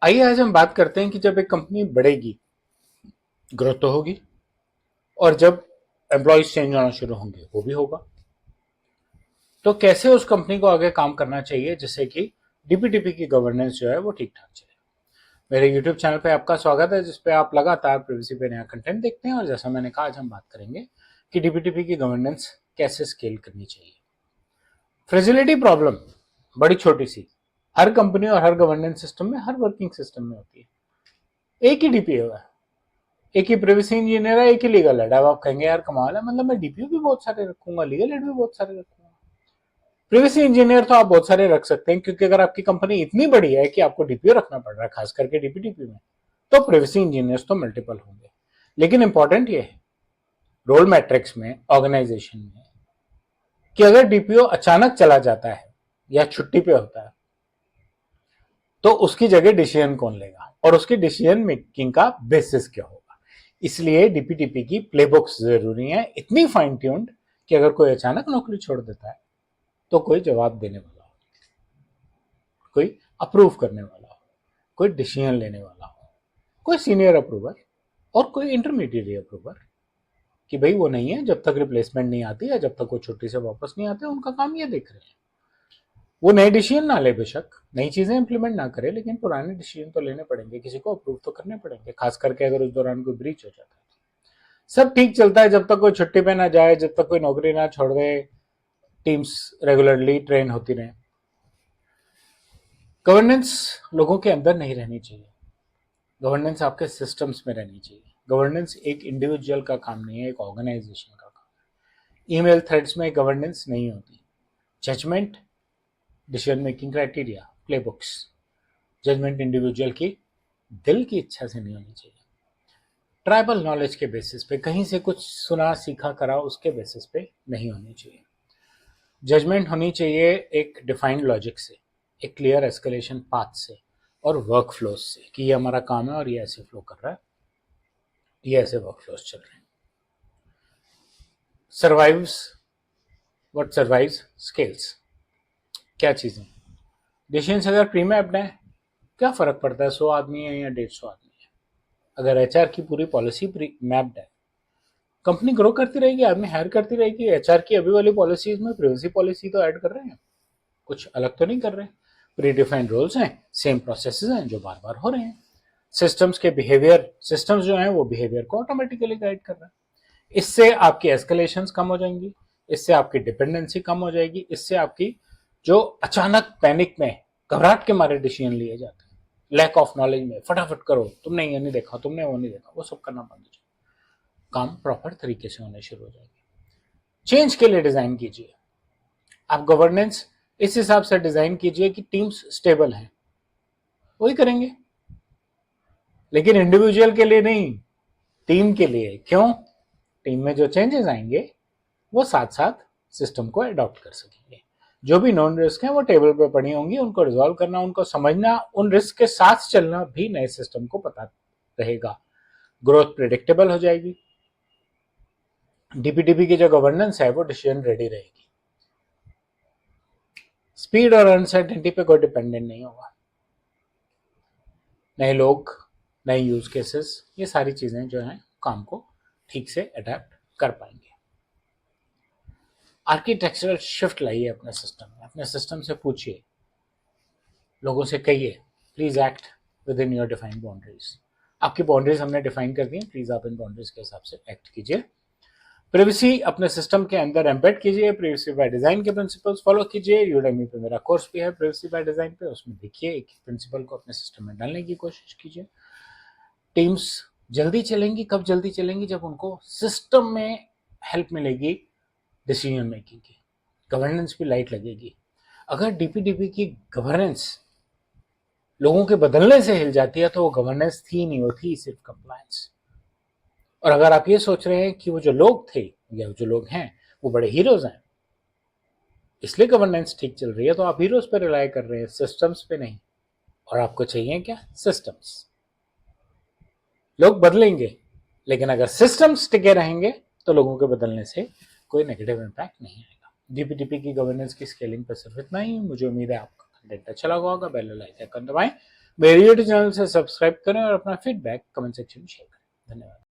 आइए आज हम बात करते हैं कि जब एक कंपनी बढ़ेगी, ग्रोथ तो होगी, और जब एम्प्लॉयज चेंज होना शुरू होंगे वो भी होगा। तो कैसे उस कंपनी को आगे काम करना चाहिए जिससे कि डीपीटीपी की गवर्नेंस जो है वो ठीक ठाक चले। मेरे यूट्यूब चैनल पे आपका स्वागत है, जिसपे आप लगातार प्रिवेसी पे नया कंटेंट देखते हैं। और जैसा मैंने कहा, आज हम बात करेंगे कि डीपीटीपी की गवर्नेंस कैसे स्केल करनी चाहिए। फ्रेजिलिटी प्रॉब्लम बड़ी छोटी सी हर कंपनी और हर गवर्नेंस सिस्टम में, हर वर्किंग सिस्टम में होती है। एक ही डीपीओ है, एक ही प्रिवेसी इंजीनियर है, एक ही लीगल हेड है। अब आप कहेंगे यार कमाल है, मतलब मैं डीपीओ भी बहुत सारे रखूंगा, लीगल हेड भी बहुत सारे रखूंगा। प्रिवेसी इंजीनियर तो आप बहुत सारे रख सकते हैं, क्योंकि अगर आपकी कंपनी इतनी बड़ी है कि आपको डीपीओ रखना पड़ रहा है, खास करके डीपीटीपी में, तो प्रिवेसी इंजीनियर्स तो मल्टीपल होंगे। लेकिन इंपॉर्टेंट ये है रोल मैट्रिक्स में, ऑर्गेनाइजेशन में, कि अगर डीपीओ अचानक चला जाता है या छुट्टी पे होता है, तो उसकी जगह डिसीजन कौन लेगा और उसकी डिसीजन मेकिंग का बेसिस क्या होगा। इसलिए डीपीटीपी की प्लेबुक्स जरूरी है, इतनी फाइन ट्यून्ड कि अगर कोई अचानक नौकरी छोड़ देता है तो कोई जवाब देने वाला हो, कोई अप्रूव करने वाला हो, कोई डिसीजन लेने वाला हो, कोई सीनियर अप्रूवर और कोई इंटरमीडिएट अप्रूवर, कि भाई वो नहीं है जब तक रिप्लेसमेंट नहीं आती या जब तक वो छुट्टी से वापस नहीं आते, उनका काम ये देख रहे हैं। वो नए डिसीजन ना ले, बेशक नई चीजें इंप्लीमेंट ना करे, लेकिन पुराने डिसीजन तो लेने पड़ेंगे, किसी को अप्रूव तो करने पड़ेंगे, खास करके अगर उस दौरान कोई ब्रीच हो जाता है। सब ठीक चलता है जब तक कोई छुट्टी पे ना जाए, जब तक कोई नौकरी ना छोड़ दे, टीम्स रेगुलरली ट्रेन होती रहे। गवर्नेंस लोगों के अंदर नहीं रहनी चाहिए, गवर्नेंस आपके सिस्टम्स में रहनी चाहिए। गवर्नेंस एक इंडिविजुअल का काम नहीं है, एक ऑर्गेनाइजेशन का काम है। ईमेल थ्रेड्स में गवर्नेंस नहीं होती। Judgment, decision making criteria, playbooks, judgment individual की दिल की इच्छा से नहीं होनी चाहिए। ट्राइबल नॉलेज के बेसिस पे, कहीं से कुछ सुना सीखा करा उसके बेसिस पे नहीं होनी चाहिए। जजमेंट होनी चाहिए एक डिफाइंड लॉजिक से, एक क्लियर एस्केलेशन पाथ से और वर्क फ्लोज से, कि ये हमारा काम है और ये ऐसे फ्लो कर रहा है, ये ऐसे वर्क फ्लोज चल रहे हैं। सर्वाइव्स व्हाट सर्वाइव्स स्केल्स, क्या चीजें। डिसीजन अगर प्री मैप्ड है, क्या फर्क पड़ता है 100 आदमी है या 150 आदमी है। अगर एचआर की पूरी पॉलिसी प्री मैप्ड है, कंपनी ग्रो करती रहेगी, आदमी हायर करती रहेगी। एचआर की अभी वाली पॉलिसीज में प्रिवेसी पॉलिसी तो ऐड कर रहे हैं, कुछ अलग तो नहीं कर रहे। प्री डिफाइंड रूल्स हैं, सेम प्रोसेसेस हैं जो बार बार हो रहे हैं। सिस्टम्स के बिहेवियर, सिस्टम्स जो हैं वो बिहेवियर को ऑटोमेटिकली गाइड कर रहे हैं। इससे आपकी एस्केलेशन कम हो जाएंगी, इससे आपकी डिपेंडेंसी कम हो जाएगी, इससे आपकी जो अचानक पैनिक में, घबराहट के मारे डिसीजन लिए जाते हैं, लैक ऑफ नॉलेज में फटाफट करो, तुमने ये नहीं देखा, तुमने वो नहीं देखा, वो सब करना बंद हो जाए, काम प्रॉपर तरीके से होने शुरू हो जाएंगे। चेंज के लिए डिजाइन कीजिए, आप गवर्नेंस इस हिसाब से डिजाइन कीजिए कि टीम्स स्टेबल हैं, वही करेंगे। लेकिन इंडिविजुअल के लिए नहीं, टीम के लिए। क्यों? टीम में जो चेंजेस आएंगे वो साथ साथ सिस्टम को अडॉप्ट कर सकेंगे। जो भी नॉन रिस्क है वो टेबल पे पड़ी होंगी, उनको रिजॉल्व करना, उनको समझना, उन रिस्क के साथ चलना भी नए सिस्टम को पता रहेगा। ग्रोथ प्रिडिक्टेबल हो जाएगी। डीपीटीपी की जो गवर्नेंस है वो डिसीजन रेडी रहेगी। स्पीड और अनसर्टेनिटी पे कोई डिपेंडेंट नहीं होगा। नए लोग, नए यूज केसेस, ये सारी चीजें जो हैं काम को ठीक से अडेप्ट कर पाएंगे। आर्किटेक्चरल शिफ्ट लाइए अपने सिस्टम में, अपने सिस्टम से पूछिए, लोगों से कहिए please act with in your defined boundaries. आपकी बाउंड्रीज हमने डिफाइन कर दी है, प्लीज आप इन बाउंड्रीज के हिसाब से एक्ट कीजिए। प्रिवेसी अपने सिस्टम के अंदर एम्बेड कीजिए, प्रिवेसी बाय डिजाइन के प्रिंसिपल्स फॉलो कीजिए। यूडेमी पे मेरा कोर्स भी है प्रिवेसी बाय डिजाइन पे, उसमें देखिए एक प्रिंसिपल को अपने सिस्टम में डालने की कोशिश कीजिए। टीम्स जल्दी चलेंगी, कब जल्दी चलेंगी? जब उनको सिस्टम में हेल्प मिलेगी डिसीजन मेकिंग की, गवर्नेंस भी लाइट लगेगी। अगर डीपीडीपी की गवर्नेंस लोगों के बदलने से हिल जाती है तो वो गवर्नेंस थी नहीं, वो थी सिर्फ कंप्लायंस। और अगर आप ये सोच रहे हैं कि वो जो लोग थे या जो लोग हैं वो बड़े हीरोज हैं, इसलिए गवर्नेंस ठीक चल रही है, तो आप हीरोज पे रिलाय कर रहे हैं, सिस्टम्स पे नहीं। और आपको चाहिए क्या? सिस्टम्स। लोग बदलेंगे, लेकिन अगर सिस्टम्स टिके रहेंगे तो लोगों के बदलने से कोई नेगेटिव इंपैक्ट नहीं आएगा। डीपीटीपी की गवर्नेंस की स्केलिंग पर सिर्फ इतना ही। मुझे उम्मीद है आपका कंटेंट अच्छा लगा होगा। बेल आइकन दबाएं, मेरे यूट्यूब चैनल से सब्सक्राइब करें और अपना फीडबैक कमेंट सेक्शन में शेयर करें। धन्यवाद।